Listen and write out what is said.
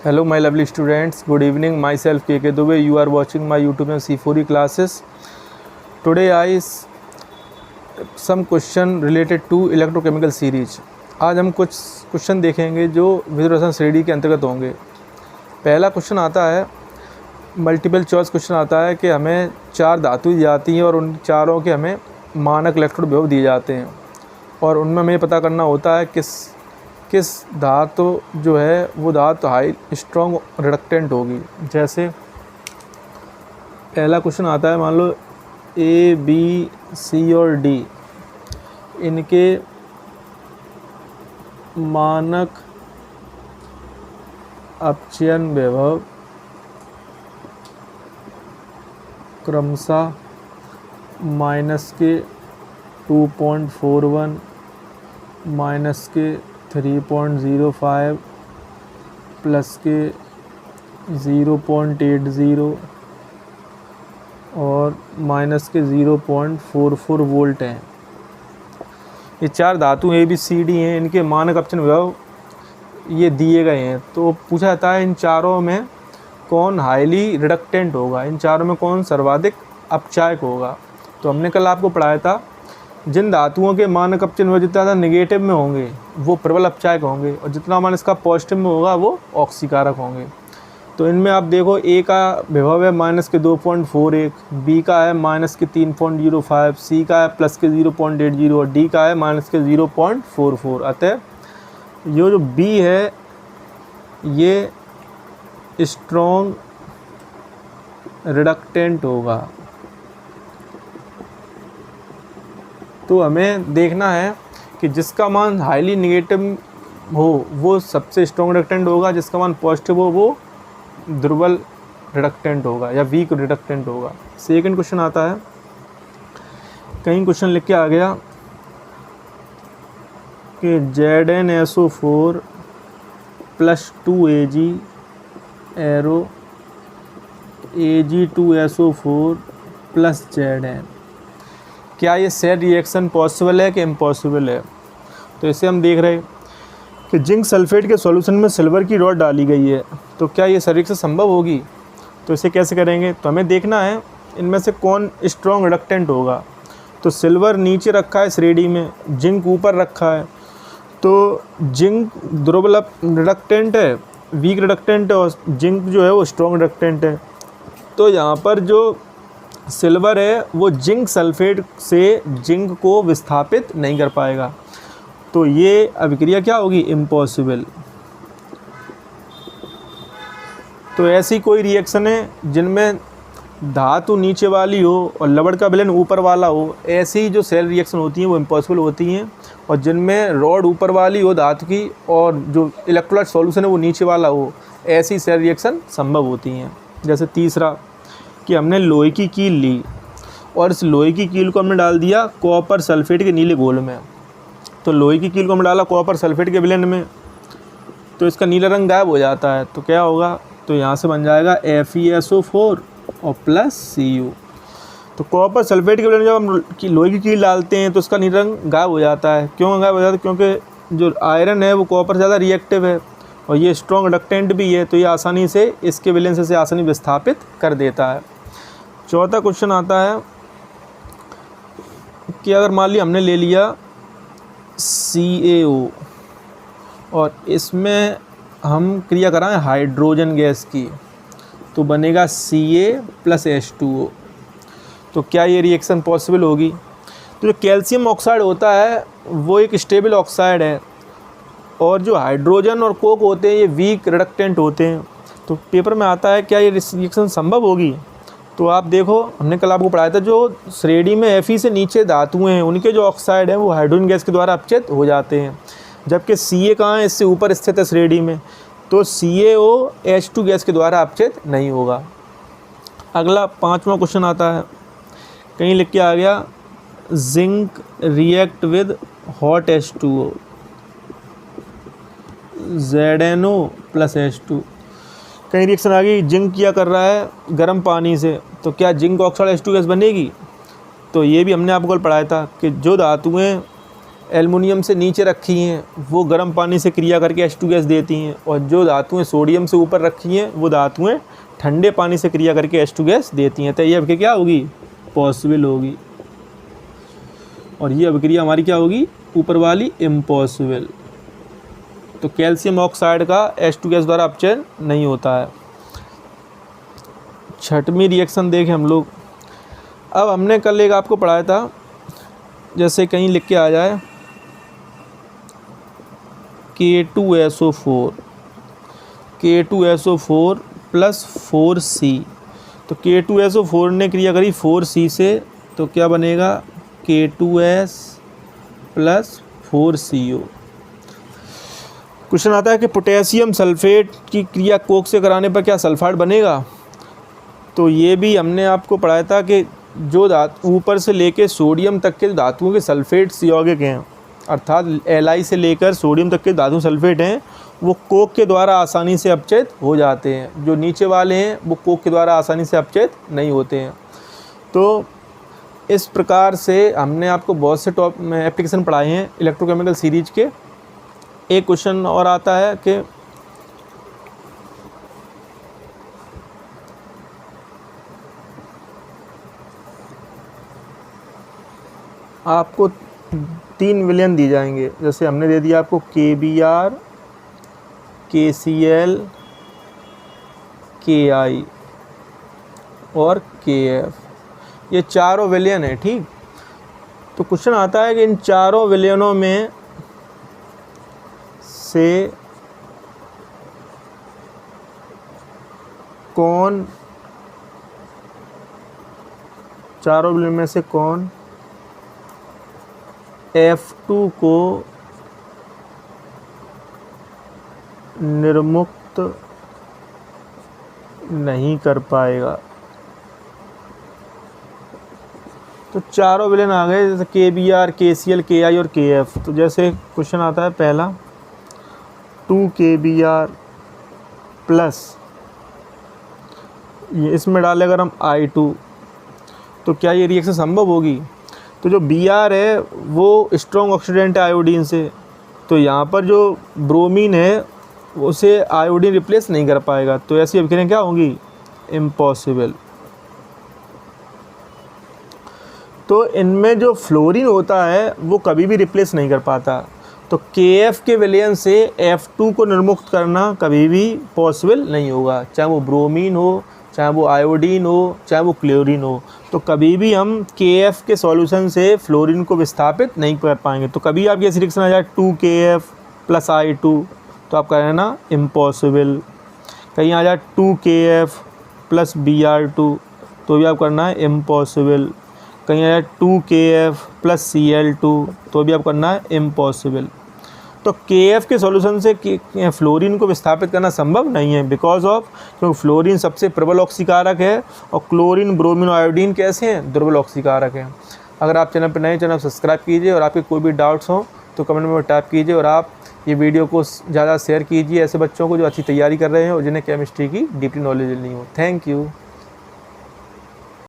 Hello my lovely students, good evening. Myself KK Dubey. You are watching my YouTube channel C4E classes. Today some question related to electrochemical series. आज हम कुछ question देखेंगे जो विद्युत रसायन श्रेणी के अंतर्गत होंगे। पहला क्वेश्चन आता है, मल्टीपल चॉइस क्वेश्चन आता है कि हमें 4 धातु दी जाती हैं और उन चारों के हमें मानक इलेक्ट्रोड विभव दिए जाते हैं और उनमें हमें पता करना होता है किस धातु जो है वो धातु हाई स्ट्रॉन्ग रिडक्टेंट होगी। जैसे पहला क्वेश्चन आता है, मान लो ए बी सी और डी इनके मानक अपचयन विभव क्रमशः माइनस के 2.41 माइनस के 3.05 प्लस के 0.80 और माइनस के 0.44 वोल्ट हैं। ये 4 धातु ए बी सी डी हैं, इनके मानक अपचयन विभव ये दिए गए हैं। तो पूछा जाता है इन चारों में कौन हाईली रिडक्टेंट होगा, इन चारों में कौन सर्वाधिक अपचायक होगा। तो हमने कल आपको पढ़ाया था जिन धातुओं के मानक अपचयन विभव जितना ज़्यादा नेगेटिव में होंगे वो प्रबल अपचायक होंगे और जितना मान इसका पॉजिटिव में होगा वो ऑक्सीकारक होंगे। तो इनमें आप देखो, ए का विभव है माइनस के 2.41, बी का है माइनस के 3.05, सी का है प्लस के 0.80 और डी का है माइनस के 0.44। अतः ये जो बी है ये स्ट्रॉन्ग रिडक्टेंट होगा। तो हमें देखना है कि जिसका मान हाईली नेगेटिव हो वो सबसे स्ट्रॉन्ग रिडक्टेंट होगा, जिसका मान पॉजिटिव हो वो दुर्बल रिडक्टेंट होगा या वीक रिडक्टेंट होगा। सेकंड क्वेश्चन आता है, कहीं क्वेश्चन लिख के आ गया कि ZnSO4 plus 2Ag arrow Ag2SO4 plus Zn, क्या ये सेट रिएक्शन पॉसिबल है कि इम्पॉसिबल है। तो इसे हम देख रहे हैं कि जिंक सल्फेट के सॉल्यूशन में सिल्वर की रॉड डाली गई है, तो क्या ये रिएक्शन संभव होगी। तो इसे कैसे करेंगे, तो हमें देखना है इनमें से कौन स्ट्रॉन्ग रिडक्टेंट होगा। तो सिल्वर नीचे रखा है श्रेणी में, जिंक ऊपर रखा है। तो जिंक दुर्बल रिडक्टेंट है, वीक रिडक्टेंट है और जिंक जो है वो स्ट्रॉन्ग रिडक्टेंट है। तो यहाँ पर जो सिल्वर है वो जिंक सल्फेट से जिंक को विस्थापित नहीं कर पाएगा, तो ये अभिक्रिया क्या होगी, इम्पॉसिबल। तो ऐसी कोई रिएक्शन है जिनमें धातु नीचे वाली हो और लवण का विलयन ऊपर वाला हो, ऐसी जो सेल रिएक्शन होती हैं वो इम्पॉसिबल होती हैं। और जिनमें रॉड ऊपर वाली हो धातु की और जो इलेक्ट्रोलाइट सॉल्यूशन है वो नीचे वाला हो, ऐसी सेल रिएक्शन संभव होती हैं। जैसे तीसरा कि हमने लोहे की कील ली और इस लोहे की कील को हमने डाल दिया कॉपर सल्फेट के नीले घोल में। तो लोहे की कील को हमने डाला कॉपर सल्फेट के विलयन में, तो इसका नीला रंग गायब हो जाता है। तो क्या होगा, तो यहाँ से बन जाएगा FeSO4 और प्लस Cu। तो कॉपर सल्फेट के विलयन जब हम लोहे की कील डालते हैं तो इसका नीला रंग गायब हो जाता है। क्यों गायब हो जाता है, क्योंकि जो आयरन है वो कॉपर से ज़्यादा रिएक्टिव है और ये स्ट्रॉन्ग रिडक्टेंट भी है, तो ये आसानी से इसके विलयन से आसानी विस्थापित कर देता है। चौथा क्वेश्चन आता है कि अगर मान लिया हमने ले लिया CaO और इसमें हम क्रिया कराएं हाइड्रोजन गैस की, तो बनेगा Ca प्लस H2O। तो क्या ये रिएक्शन पॉसिबल होगी। तो जो कैल्शियम ऑक्साइड होता है वो एक स्टेबल ऑक्साइड है और जो हाइड्रोजन और कोक होते हैं ये वीक रिडक्टेंट होते हैं। तो पेपर में आता है क्या ये रिएक्शन संभव होगी। तो आप देखो, हमने कल आपको पढ़ाया था जो श्रेणी में Fe से नीचे धातुएं हैं उनके जो ऑक्साइड हैं वो हाइड्रोजन गैस के द्वारा अपचयित हो जाते हैं, जबकि Ca कहाँ है, इससे ऊपर स्थित है श्रेणी में, तो CaO H2 गैस के द्वारा अपचयित नहीं होगा। अगला 5वां क्वेश्चन आता है, कहीं लिख के आ गया zinc react with hot H2O ZnO plus H2। कहीं रिएक्शन आ गई, जिंक क्या कर रहा है गर्म पानी से, तो क्या जिंक ऑक्साइड H2 गैस बनेगी। तो ये भी हमने आपको कल पढ़ाया था कि जो धातुएं एल्युमिनियम से नीचे रखी हैं वो गर्म पानी से क्रिया करके H2 गैस देती हैं, और जो धातुएं सोडियम से ऊपर रखी हैं वो धातुएं ठंडे पानी से क्रिया करके H2 गैस देती हैं। तो ये अभिक्रिया क्या होगी? पॉसिबल होगी। और ये अभिक्रिया हमारी क्या होगी? ऊपर वाली इम्पॉसिबल। तो कैल्शियम ऑक्साइड का H2 गैस द्वारा अपचयन नहीं होता है। छठवीं रिएक्शन देखें हम लोग। अब हमने कल एक आपको पढ़ाया था, जैसे कहीं लिख के आ जाए K2SO4 प्लस 4C। तो K2SO4 ने क्रिया करी 4C से, तो क्या बनेगा? K2S plus 4CO। क्वेश्चन आता है कि पोटेशियम सल्फेट की क्रिया कोक से कराने पर क्या सल्फाइड बनेगा? तो ये भी हमने आपको पढ़ाया था कि जो धातु ऊपर से लेके सोडियम तक के धातुओं के सल्फेट यौगिक हैं, अर्थात Li से लेकर सोडियम तक के धातु सल्फेट हैं, वो कोक के द्वारा आसानी से अपचयित हो जाते हैं। जो नीचे वाले हैं वो कोक के द्वारा आसानी से अपचयित नहीं होते हैं। तो इस प्रकार से हमने आपको बहुत से एप्लीकेशन पढ़ाए हैं इलेक्ट्रोकेमिकल सीरीज के। एक क्वेश्चन और आता है कि आपको 3 विलयन दी जाएंगे, जैसे हमने दे दिया आपको KBr, KCl, KI और KF, ये चारों विलयन है, ठीक। तो क्वेश्चन आता है कि इन चारों विलयनों में से कौन, चारों विलयन में से कौन F2 को निर्मुक्त नहीं कर पाएगा? तो चारों विलयन आ गए, जैसे KBr, KCl, KI और KF। तो जैसे क्वेश्चन आता है पहला 2KBr प्लस, ये इसमें डाले अगर हम I2, तो क्या ये रिएक्शन संभव होगी? तो जो Br है वो स्ट्रॉन्ग ऑक्सीडेंट है आयोडीन से, तो यहाँ पर जो ब्रोमीन है उसे आयोडीन रिप्लेस नहीं कर पाएगा। तो ऐसी अभिक्रियाएं क्या होंगी? इम्पॉसिबल। तो इनमें जो फ्लोरीन होता है वो कभी भी रिप्लेस नहीं कर पाता। तो KF के विलयन से F2 को निर्मुक्त करना कभी भी पॉसिबल नहीं होगा, चाहे वो ब्रोमीन हो, चाहे वो आयोडीन हो, चाहे वो क्लोरीन हो। तो कभी भी हम KF के सॉल्यूशन से फ्लोरीन को विस्थापित नहीं कर पाएंगे। तो कभी आपकी ऐसी रिएक्शन आ जाए 2KF प्लस I2, तो आप कह ना इम्पॉसिबल। कहीं आ जाए 2KF प्लस Br2, तो भी आप करना है इम्पॉसिबल। कहीं आ जाए 2KF प्लस Cl2, तो भी आप करना है इम्पॉसिबल। तो KF के सॉल्यूशन से फ्लोरीन को विस्थापित करना संभव नहीं है, बिकॉज ऑफ, क्योंकि फ्लोरीन सबसे प्रबल ऑक्सीकारक है और क्लोरीन, ब्रोमीन और आयोडीन कैसे हैं? दुर्बल ऑक्सीकारक हैं। अगर आप चैनल पर नए, चैनल सब्सक्राइब कीजिए, और आपके कोई भी डाउट्स हों तो कमेंट में टाइप कीजिए, और आप ये वीडियो को ज़्यादा शेयर कीजिए ऐसे बच्चों को जो अच्छी तैयारी कर रहे हैं और जिन्हें केमिस्ट्री की डीपली नॉलेज नहीं हो। Thank you.